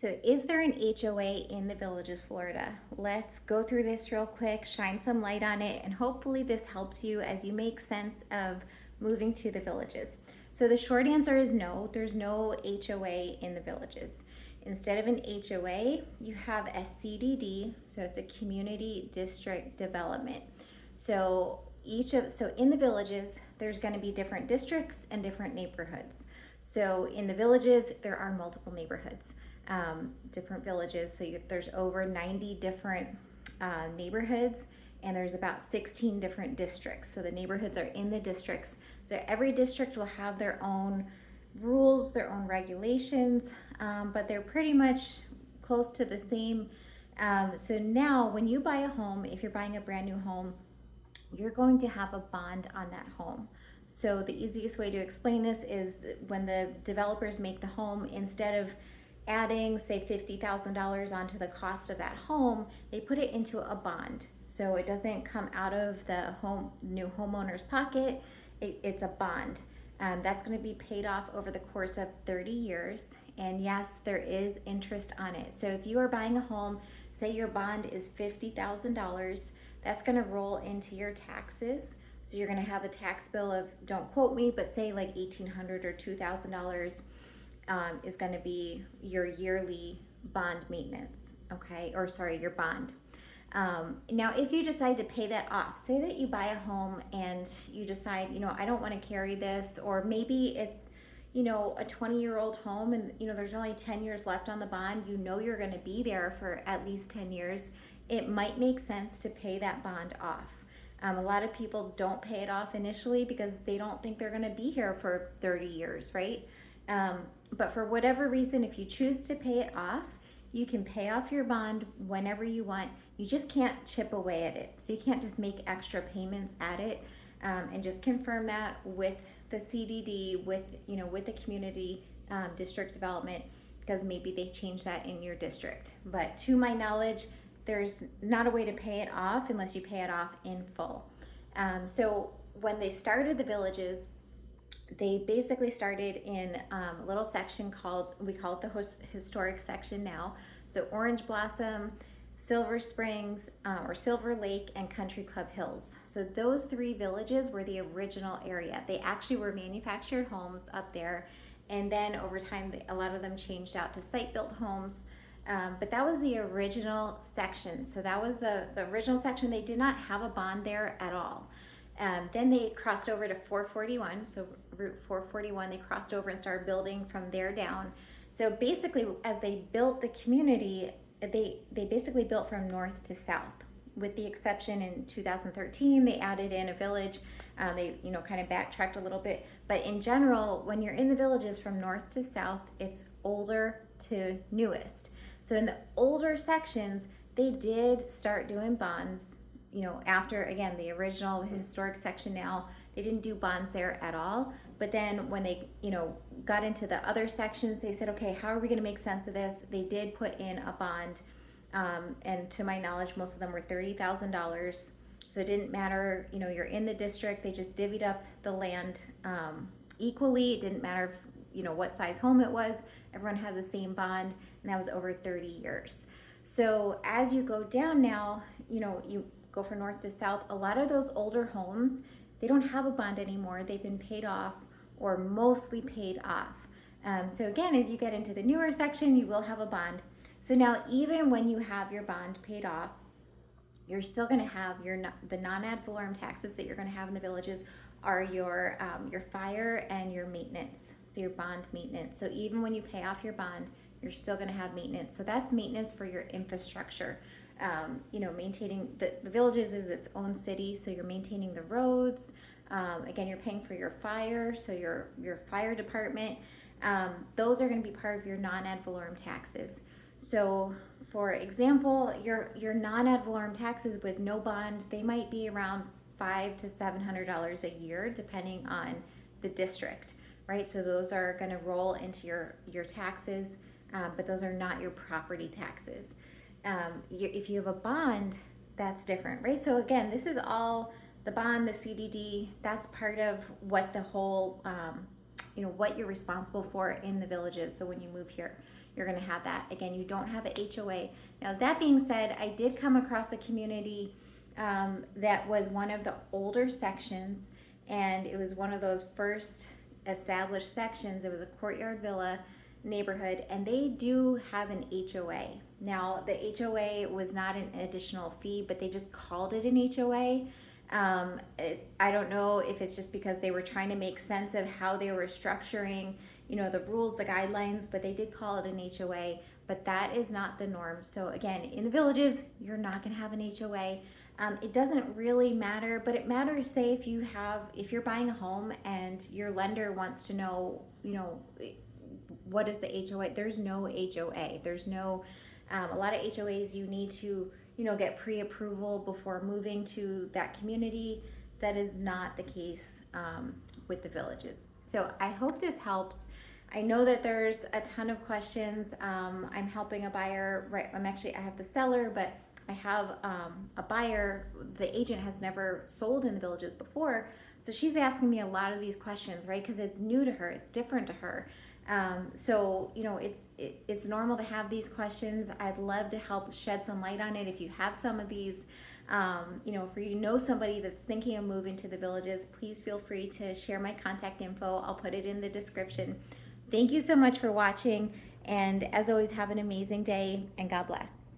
So is there an HOA in the Villages, Florida? Let's go through this real quick, shine some light on it, and hopefully this helps you as you make sense of moving to the Villages. So the short answer is no, there's no HOA in the Villages. Instead of an HOA, you have a CDD, so it's a community district development. So in the Villages, there's going to be different districts and different neighborhoods. So in the Villages, there are multiple neighborhoods, different villages. So there's over 90 different neighborhoods, and there's about 16 different districts. So the neighborhoods are in the districts. So every district will have their own rules, their own regulations, but they're pretty much close to the same. So now when you buy a home, if you're buying a brand new home, you're going to have a bond on that home. So the easiest way to explain this is when the developers make the home, instead of adding, say, $50,000 onto the cost of that home, they put it into a bond. So it doesn't come out of the new homeowner's pocket. It's a bond. That's going to be paid off over the course of 30 years. And yes, there is interest on it. So if you are buying a home, say your bond is $50,000, that's going to roll into your taxes. So you're going to have a tax bill of, don't quote me, but say like $1,800 or $2,000 is going to be your yearly bond maintenance, okay? Or sorry, your bond. Now, if you decide to pay that off, say that you buy a home and you decide, I don't want to carry this, or maybe it's, a 20-year-old home and, there's only 10 years left on the bond, you're going to be there for at least 10 years. It might make sense to pay that bond off. A lot of people don't pay it off initially because they don't think they're going to be here for 30 years, right? But for whatever reason, if you choose to pay it off, you can pay off your bond whenever you want. You just can't chip away at it. So you can't just make extra payments at it, and just confirm that with the CDD, with the community district development, because maybe they changed that in your district. But to my knowledge, there's not a way to pay it off unless you pay it off in full. So when they started the Villages, they basically started in a little section we call it the historic section now. So Orange Blossom, Silver Springs, or Silver Lake, and Country Club Hills. So those three villages were the original area. They actually were manufactured homes up there. And then over time, a lot of them changed out to site-built homes. But that was the original section. So that was the original section. They did not have a bond there at all. Then they crossed over to 441, so Route 441, they crossed over and started building from there down. So basically, as they built the community, they basically built from north to south, with the exception in 2013, they added in a village. They kind of backtracked a little bit. But in general, when you're in the Villages from north to south, it's older to newest. So in the older sections, they did start doing bonds. After, again, the original historic section now, they didn't do bonds there at all. But then when they, got into the other sections, they said, okay, how are we going to make sense of this? They did put in a bond. And to my knowledge, most of them were $30,000. So it didn't matter, you're in the district, they just divvied up the land equally. It didn't matter, what size home it was. Everyone had the same bond, and that was over 30 years. So as you go down now, you go from north to south, a lot of those older homes, they don't have a bond anymore. They've been paid off or mostly paid off. So again, as you get into the newer section, you will have a bond. So now even when you have your bond paid off, you're still going to have the non-ad valorem taxes that you're going to have in the Villages are your fire and your maintenance, so your bond maintenance. So even when you pay off your bond, you're still going to have maintenance. So that's maintenance for your infrastructure. Maintaining the Villages is its own city, so you're maintaining the roads. Again, you're paying for your fire, so your fire department. Those are going to be part of your non-ad valorem taxes. So, for example, your non-ad valorem taxes with no bond, they might be around $500 to $700 a year, depending on the district, right? So those are going to roll into your taxes, but those are not your property taxes. If you have a bond, that's different, right? So again, this is all the bond, the CDD, that's part of what the whole, what you're responsible for in the Villages. So when you move here, you're going to have that. Again, you don't have a HOA. Now, that being said, I did come across a community that was one of the older sections, and it was one of those first established sections. It was a courtyard villa neighborhood, and they do have an HOA. Now, the HOA was not an additional fee, but they just called it an HOA. I don't know if it's just because they were trying to make sense of how they were structuring, the rules, the guidelines, but they did call it an HOA, but that is not the norm. So again, in the villages, you're not going to have an HOA. It doesn't really matter, but it matters, say, if you're buying a home and your lender wants to know, what is the HOA? There's no HOA. There's no, a lot of HOAs you need to, get pre-approval before moving to that community. That is not the case with the villages. So I hope this helps. I know that there's a ton of questions. I'm helping a buyer, right? I have the seller, but I have a buyer. The agent has never sold in the villages before. So she's asking me a lot of these questions, right? Because it's new to her, it's different to her. So it's normal to have these questions. I'd love to help shed some light on it. If you have some of these, if you know somebody that's thinking of moving to the villages, please feel free to share my contact info. I'll put it in the description. Thank you so much for watching, and as always, have an amazing day, and God bless.